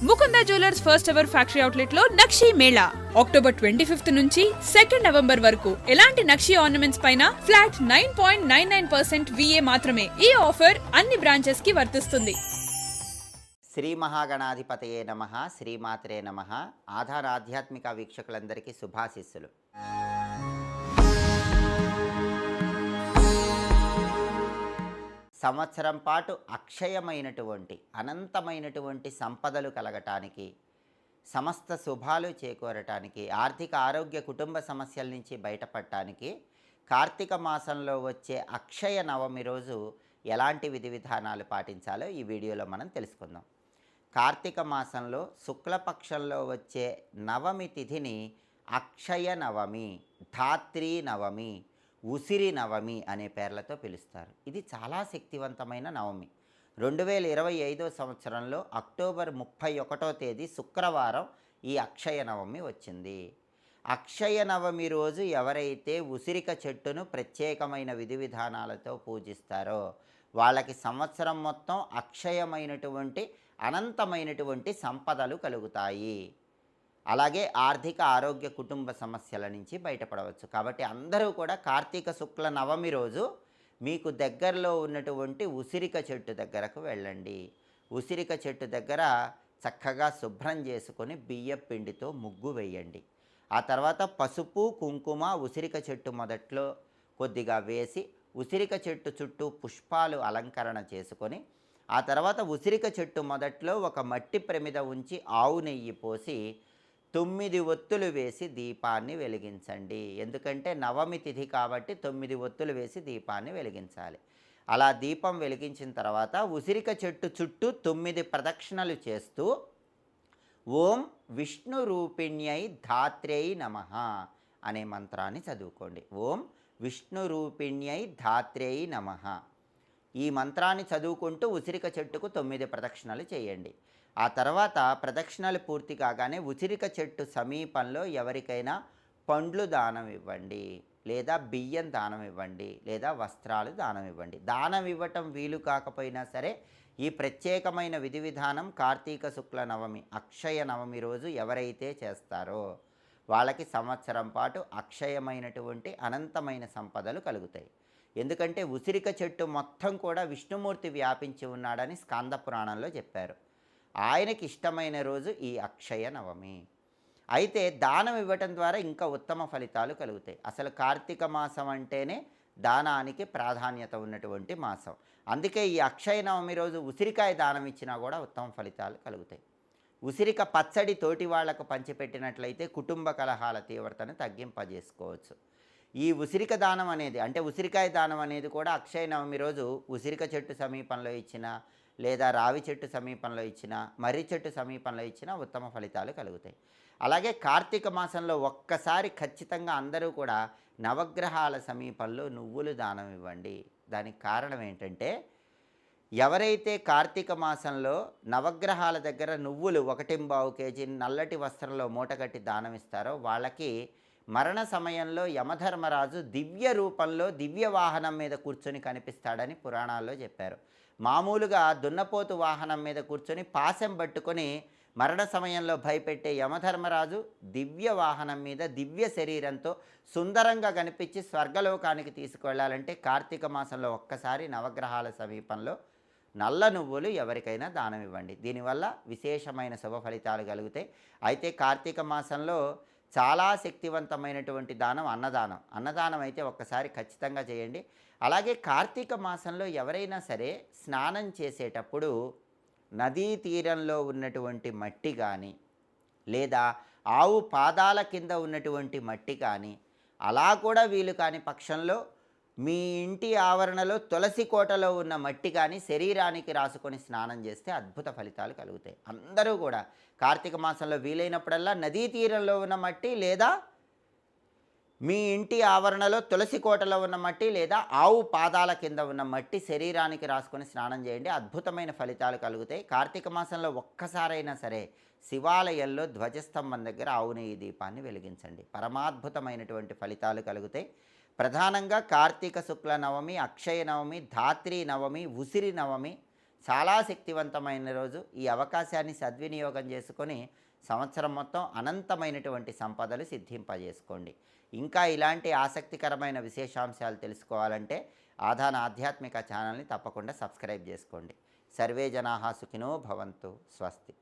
Mukunda jewellers first ever factory outlet లో నక్షి Mela October 25 నుంచి 2 November వరకు ఎలాంటి నక్షి ఆర్నమెంట్స్ పైన ఫ్లాట్ 9.99% VA మాత్రమే. ఈ ఆఫర్ అన్ని బ్రాంచెస్ కి వర్తిస్తుంది. శ్రీ మహాగణాధిపతయే నమః. శ్రీమాత్రే నమః. ఆధార ఆధ్యాత్మిక వీక్షకులందరికీ శుభాశీస్సులు. సంవత్సరం పాటు అక్షయమైనటువంటి అనంతమైనటువంటి సంపదలు కలగటానికి, సమస్త శుభాలు చేకూరటానికి, ఆర్థిక ఆరోగ్య కుటుంబ సమస్యల నుంచి బయటపడటానికి కార్తీక మాసంలో వచ్చే అక్షయ నవమి రోజు ఎలాంటి విధి విధానాలు పాటించాలో ఈ వీడియోలో మనం తెలుసుకుందాం. కార్తీక మాసంలో శుక్లపక్షంలో వచ్చే నవమి తిథిని అక్షయ నవమి, ధాత్రీ నవమి, ఉసిరి నవమి అనే పేర్లతో పిలుస్తారు. ఇది చాలా శక్తివంతమైన నవమి. 2025 సంవత్సరంలో అక్టోబర్ 31వ తేదీ శుక్రవారం ఈ అక్షయ నవమి వచ్చింది. అక్షయ నవమి రోజు ఎవరైతే ఉసిరిక చెట్టును ప్రత్యేకమైన విధి విధానాలతో పూజిస్తారో వాళ్ళకి సంవత్సరం మొత్తం అక్షయమైనటువంటి అనంతమైనటువంటి సంపదలు కలుగుతాయి. అలాగే ఆర్థిక ఆరోగ్య కుటుంబ సమస్యల నుంచి బయటపడవచ్చు. కాబట్టి అందరూ కూడా కార్తీక శుక్ల నవమి రోజు మీకు దగ్గరలో ఉన్నటువంటి ఉసిరిక చెట్టు దగ్గరకు వెళ్ళండి. ఉసిరిక చెట్టు దగ్గర చక్కగా శుభ్రం చేసుకొని బియ్యం పిండితో ముగ్గు వేయండి. ఆ తర్వాత పసుపు కుంకుమ ఉసిరిక చెట్టు మొదట్లో కొద్దిగా వేసి ఉసిరిక చెట్టు చుట్టూ పుష్పాలు అలంకరణ చేసుకొని, ఆ తర్వాత ఉసిరిక చెట్టు మొదట్లో ఒక మట్టి ప్రమిద ఉంచి ఆవు నెయ్యి పోసి 9 ఒత్తులు వేసి దీపాన్ని వెలిగించండి. ఎందుకంటే నవమి తిథి కాబట్టి 9 ఒత్తులు వేసి దీపాన్ని వెలిగించాలి. అలా దీపం వెలిగించిన తర్వాత ఉసిరిక చెట్టు చుట్టూ 9 ప్రదక్షిణలు చేస్తూ ఓం విష్ణు రూపిణ్యై ధాత్ర్యై నమః అనే మంత్రాన్ని చదువుకోండి. ఓం విష్ణు రూపిణ్యై ధాత్ర్యై నమః. ఈ మంత్రాన్ని చదువుకుంటూ ఉసిరిక చెట్టుకు 9 ప్రదక్షిణలు చేయండి. ఆ తర్వాత ప్రదక్షిణలు పూర్తి కాగానే ఉసిరిక చెట్టు సమీపంలో ఎవరికైనా పండ్లు దానం ఇవ్వండి, లేదా బియ్యం దానం ఇవ్వండి, లేదా వస్త్రాలు దానం ఇవ్వండి. దానం ఇవ్వటం వీలు కాకపోయినా సరే ఈ ప్రత్యేకమైన విధి విధానం కార్తీక శుక్ల నవమి అక్షయ నవమి రోజు ఎవరైతే చేస్తారో వాళ్ళకి సంవత్సరం పాటు అక్షయమైనటువంటి అనంతమైన సంపదలు కలుగుతాయి. ఎందుకంటే ఉసిరిక చెట్టు మొత్తం కూడా విష్ణుమూర్తి వ్యాపించి ఉన్నాడని స్కాంద పురాణంలో చెప్పారు. ఆయనకి ఇష్టమైన రోజు ఈ అక్షయ నవమి. అయితే దానం ఇవ్వటం ద్వారా ఇంకా ఉత్తమ ఫలితాలు కలుగుతాయి. అసలు కార్తీక మాసం అంటేనే దానానికి ప్రాధాన్యత ఉన్నటువంటి మాసం. అందుకే ఈ అక్షయ నవమి రోజు ఉసిరికాయ దానం ఇచ్చినా కూడా ఉత్తమ ఫలితాలు కలుగుతాయి. ఉసిరిక పచ్చడి తోటి వాళ్లకు పంచిపెట్టినట్లయితే కుటుంబ కలహాల తీవ్రతను తగ్గింపజేసుకోవచ్చు. ఈ ఉసిరిక దానం అనేది అంటే ఉసిరికాయ దానం అనేది కూడా అక్షయ నవమి రోజు ఉసిరిక చెట్టు సమీపంలో ఇచ్చిన, లేదా రావి చెట్టు సమీపంలో ఇచ్చిన, మర్రి చెట్టు సమీపంలో ఇచ్చిన ఉత్తమ ఫలితాలు కలుగుతాయి. అలాగే కార్తీక మాసంలో ఒక్కసారి ఖచ్చితంగా అందరూ కూడా నవగ్రహాల సమీపంలో నువ్వులు దానం ఇవ్వండి. దానికి కారణం ఏంటంటే ఎవరైతే కార్తీక మాసంలో నవగ్రహాల దగ్గర నువ్వులు 1.25 కేజీ నల్లటి వస్త్రంలో మూటగట్టి దానం ఇస్తారో వాళ్ళకి మరణ సమయంలో యమధర్మరాజు దివ్య రూపంలో దివ్య వాహనం మీద కూర్చొని కనిపిస్తాడని పురాణాల్లో చెప్పారు. మామూలుగా దున్నపోతు వాహనం మీద కూర్చొని పాశం పట్టుకొని మరణ సమయంలో భయపెట్టే యమధర్మరాజు దివ్య వాహనం మీద దివ్య శరీరంతో సుందరంగా కనిపించి స్వర్గలోకానికి తీసుకువెళ్ళాలంటే కార్తీక మాసంలో ఒక్కసారి నవగ్రహాల సమీపంలో నల్ల నువ్వులు ఎవరికైనా దానం ఇవ్వండి. దీనివల్ల విశేషమైన శుభ ఫలితాలు కలుగుతాయి. అయితే కార్తీక మాసంలో చాలా శక్తివంతమైనటువంటి దానం అన్నదానం. అన్నదానం అయితే ఒక్కసారి ఖచ్చితంగా చేయండి. అలాగే కార్తీక మాసంలో ఎవరైనా సరే స్నానం చేసేటప్పుడు నదీ తీరంలో ఉన్నటువంటి మట్టి కానీ, లేదా ఆవు పాదాల కింద ఉన్నటువంటి మట్టి కానీ, అలా కూడా వీలు కాని పక్షంలో మీ ఇంటి ఆవరణలో తులసి కోటలో ఉన్న మట్టి కానీ శరీరానికి రాసుకొని స్నానం చేస్తే అద్భుత ఫలితాలు కలుగుతాయి. అందరూ కూడా కార్తీక మాసంలో వీలైనప్పుడల్లా నదీ తీరంలో ఉన్న మట్టి, లేదా మీ ఇంటి ఆవరణలో తులసి కోటలో ఉన్న మట్టి, లేదా ఆవు పాదాల కింద ఉన్న మట్టి శరీరానికి రాసుకొని స్నానం చేయండి. అద్భుతమైన ఫలితాలు కలుగుతాయి. కార్తీక మాసంలో ఒక్కసారైనా సరే శివాలయంలో ధ్వజస్తంభం దగ్గర ఆవు నెయ్యి దీపాన్ని వెలిగించండి. పరమాద్భుతమైనటువంటి ఫలితాలు కలుగుతాయి. ప్రధానంగా కార్తీక శుక్ల నవమి, అక్షయ నవమి, ధాత్రీ నవమి, ఉసిరి నవమి చాలా శక్తివంతమైన రోజు. ఈ అవకాశాన్ని సద్వినియోగం చేసుకొని సంవత్సరం మొత్తం అనంతమైనటువంటి సంపదలు సిద్ధింపజేసుకోండి. ఇంకా ఇలాంటి ఆసక్తికరమైన విశేషాంశాలు తెలుసుకోవాలంటే ఆధాన ఆధ్యాత్మిక ఛానల్ని తప్పకుండా సబ్స్క్రైబ్ చేసుకోండి. సర్వే జనాః సుఖినో భవంతు. స్వస్తి.